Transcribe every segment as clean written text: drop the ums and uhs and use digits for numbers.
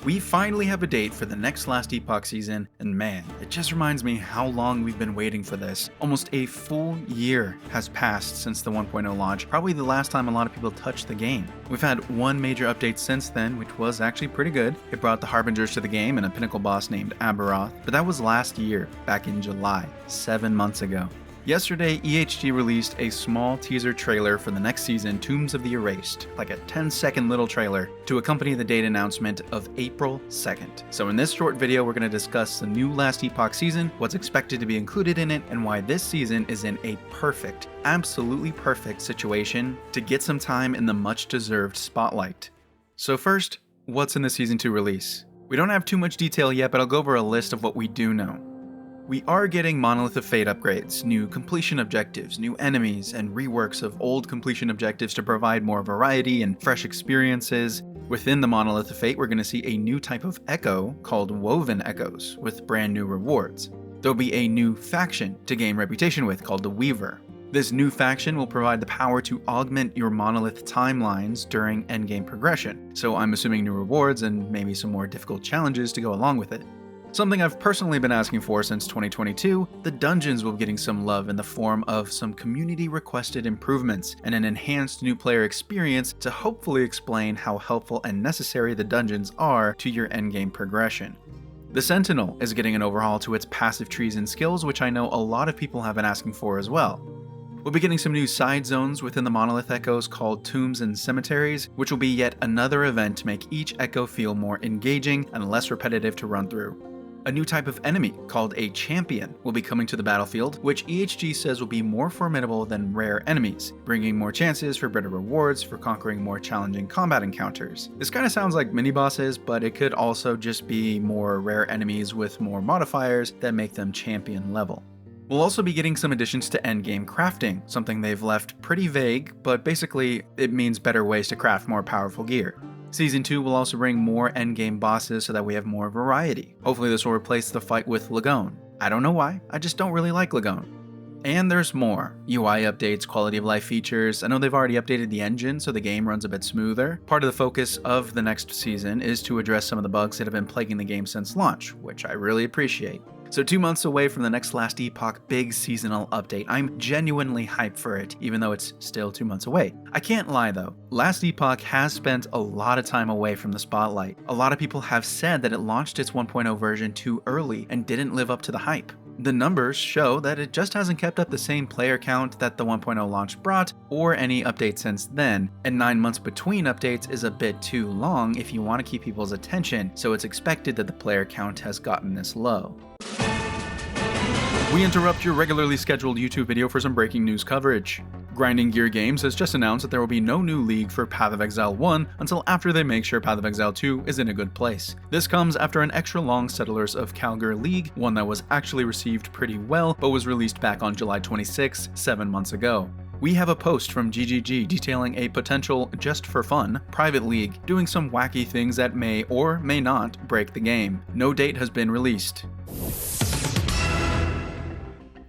We finally have a date for the next Last Epoch season, and man, it just reminds me how long we've been waiting for this. Almost a full year has passed since the 1.0 launch, probably the last time a lot of people touched the game. We've had one major update since then, which was actually pretty good. It brought the Harbingers to the game and a pinnacle boss named Aberoth, but that was last year, back in July, 7 months ago. Yesterday, EHG released a small teaser trailer for the next season, Tombs of the Erased, like a 10-second little trailer, to accompany the date announcement of April 2nd. So in this short video, we're going to discuss the new Last Epoch season, what's expected to be included in it, and why this season is in a perfect, absolutely perfect situation to get some time in the much-deserved spotlight. So first, what's in the Season 2 release? We don't have too much detail yet, but I'll go over a list of what we do know. We are getting Monolith of Fate upgrades, new completion objectives, new enemies, and reworks of old completion objectives to provide more variety and fresh experiences. Within the Monolith of Fate, we're going to see a new type of echo called Woven Echoes, with brand new rewards. There'll be a new faction to gain reputation with called the Weaver. This new faction will provide the power to augment your Monolith timelines during endgame progression, so I'm assuming new rewards and maybe some more difficult challenges to go along with it. Something I've personally been asking for since 2022, the dungeons will be getting some love in the form of some community-requested improvements and an enhanced new player experience to hopefully explain how helpful and necessary the dungeons are to your endgame progression. The Sentinel is getting an overhaul to its passive trees and skills, which I know a lot of people have been asking for as well. We'll be getting some new side zones within the Monolith Echoes called Tombs and Cemeteries, which will be yet another event to make each echo feel more engaging and less repetitive to run through. A new type of enemy, called a Champion, will be coming to the battlefield, which EHG says will be more formidable than rare enemies, bringing more chances for better rewards for conquering more challenging combat encounters. This kinda sounds like mini-bosses, but it could also just be more rare enemies with more modifiers that make them champion level. We'll also be getting some additions to endgame crafting, something they've left pretty vague, but basically it means better ways to craft more powerful gear. Season 2 will also bring more endgame bosses so that we have more variety. Hopefully this will replace the fight with Lagone. I don't know why, I just don't really like Lagone. And there's more. UI updates, quality of life features. I know they've already updated the engine so the game runs a bit smoother. Part of the focus of the next season is to address some of the bugs that have been plaguing the game since launch, which I really appreciate. So 2 months away from the next Last Epoch big seasonal update. I'm genuinely hyped for it, even though it's still 2 months away. I can't lie though, Last Epoch has spent a lot of time away from the spotlight. A lot of people have said that it launched its 1.0 version too early and didn't live up to the hype. The numbers show that it just hasn't kept up the same player count that the 1.0 launch brought, or any updates since then, and 9 months between updates is a bit too long if you want to keep people's attention, so it's expected that the player count has gotten this low. We interrupt your regularly scheduled YouTube video for some breaking news coverage. Grinding Gear Games has just announced that there will be no new league for Path of Exile 1 until after they make sure Path of Exile 2 is in a good place. This comes after an extra long Settlers of Calgar league, one that was actually received pretty well but was released back on July 26, 7 months ago. We have a post from GGG detailing a potential, just for fun, private league doing some wacky things that may or may not break the game. No date has been released.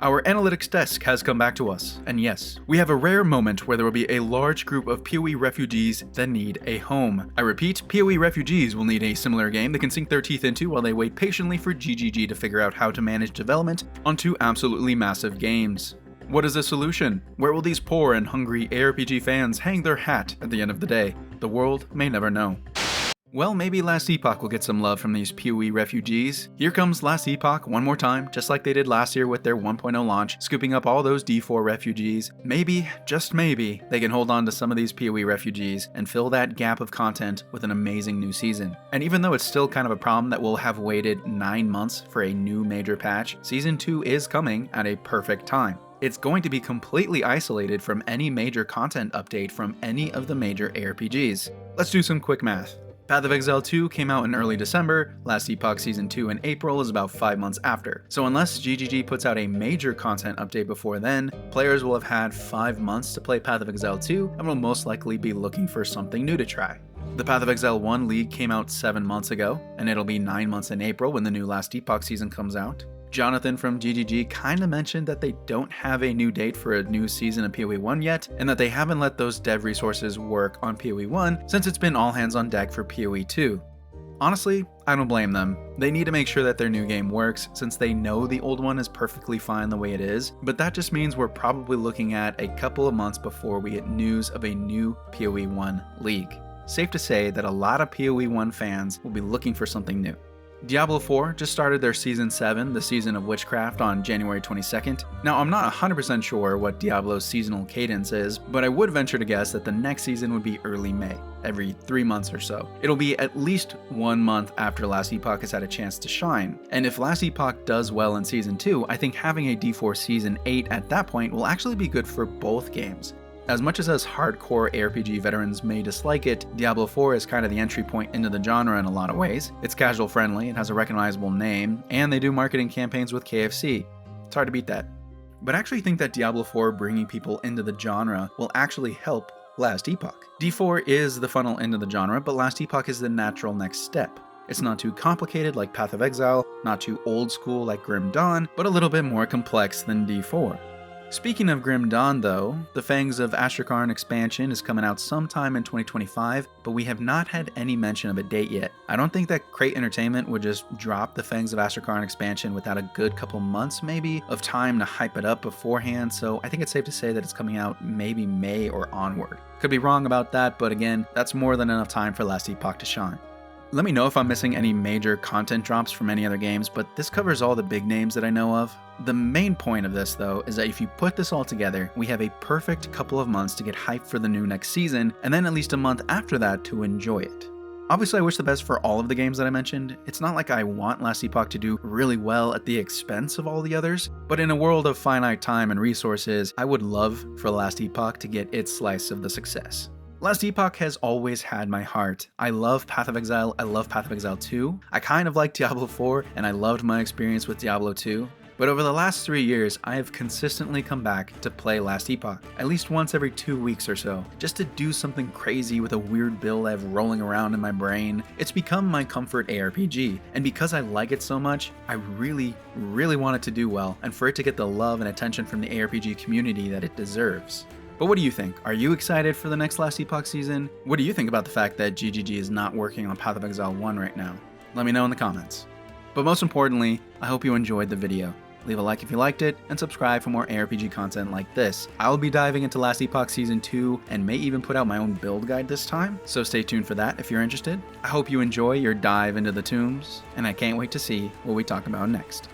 Our analytics desk has come back to us, and yes, we have a rare moment where there will be a large group of PoE refugees that need a home. I repeat, PoE refugees will need a similar game they can sink their teeth into while they wait patiently for GGG to figure out how to manage development on 2 absolutely massive games. What is the solution? Where will these poor and hungry ARPG fans hang their hat at the end of the day? The world may never know. Well, maybe Last Epoch will get some love from these PoE refugees. Here comes Last Epoch one more time, just like they did last year with their 1.0 launch, scooping up all those D4 refugees. Maybe, just maybe, they can hold on to some of these PoE refugees and fill that gap of content with an amazing new season. And even though it's still kind of a problem that we'll have waited 9 months for a new major patch, Season 2 is coming at a perfect time. It's going to be completely isolated from any major content update from any of the major ARPGs. Let's do some quick math. Path of Exile 2 came out in early December, Last Epoch Season 2 in April is about 5 months after. So unless GGG puts out a major content update before then, players will have had 5 months to play Path of Exile 2 and will most likely be looking for something new to try. The Path of Exile 1 League came out 7 months ago, and it'll be 9 months in April when the new Last Epoch season comes out. Jonathan from GGG kinda mentioned that they don't have a new date for a new season of PoE 1 yet, and that they haven't let those dev resources work on PoE 1 since it's been all hands on deck for PoE 2. Honestly, I don't blame them. They need to make sure that their new game works since they know the old one is perfectly fine the way it is, but that just means we're probably looking at a couple of months before we get news of a new PoE 1 league. Safe to say that a lot of PoE 1 fans will be looking for something new. Diablo 4 just started their Season 7, the Season of Witchcraft, on January 22nd. Now, I'm not 100% sure what Diablo's seasonal cadence is, but I would venture to guess that the next season would be early May, every 3 months or so. It'll be at least 1 month after Last Epoch has had a chance to shine. And if Last Epoch does well in Season 2, I think having a D4 Season 8 at that point will actually be good for both games. As much as us hardcore ARPG veterans may dislike it, Diablo 4 is kind of the entry point into the genre in a lot of ways. It's casual friendly, it has a recognizable name, and they do marketing campaigns with KFC. It's hard to beat that. But I actually think that Diablo 4 bringing people into the genre will actually help Last Epoch. D4 is the funnel into the genre, but Last Epoch is the natural next step. It's not too complicated like Path of Exile, not too old school like Grim Dawn, but a little bit more complex than D4. Speaking of Grim Dawn though, the Fangs of Ashrakarn expansion is coming out sometime in 2025, but we have not had any mention of a date yet. I don't think that Crate Entertainment would just drop the Fangs of Ashrakarn expansion without a good couple months maybe of time to hype it up beforehand, so I think it's safe to say that it's coming out maybe May or onward. Could be wrong about that, but again, that's more than enough time for Last Epoch to shine. Let me know if I'm missing any major content drops from any other games, but this covers all the big names that I know of. The main point of this though is that if you put this all together, we have a perfect couple of months to get hyped for the new next season, and then at least a month after that to enjoy it. Obviously I wish the best for all of the games that I mentioned. It's not like I want Last Epoch to do really well at the expense of all the others, but in a world of finite time and resources, I would love for Last Epoch to get its slice of the success. Last Epoch has always had my heart. I love Path of Exile, I love Path of Exile 2, I kind of like Diablo 4, and I loved my experience with Diablo 2. But over the last 3 years, I have consistently come back to play Last Epoch, at least once every 2 weeks or so, just to do something crazy with a weird build I have rolling around in my brain. It's become my comfort ARPG, and because I like it so much, I really want it to do well, and for it to get the love and attention from the ARPG community that it deserves. But what do you think? Are you excited for the next Last Epoch season? What do you think about the fact that GGG is not working on Path of Exile 1 right now? Let me know in the comments. But most importantly, I hope you enjoyed the video. Leave a like if you liked it, and subscribe for more ARPG content like this. I'll be diving into Last Epoch Season 2, and may even put out my own build guide this time, so stay tuned for that if you're interested. I hope you enjoy your dive into the tombs, and I can't wait to see what we talk about next.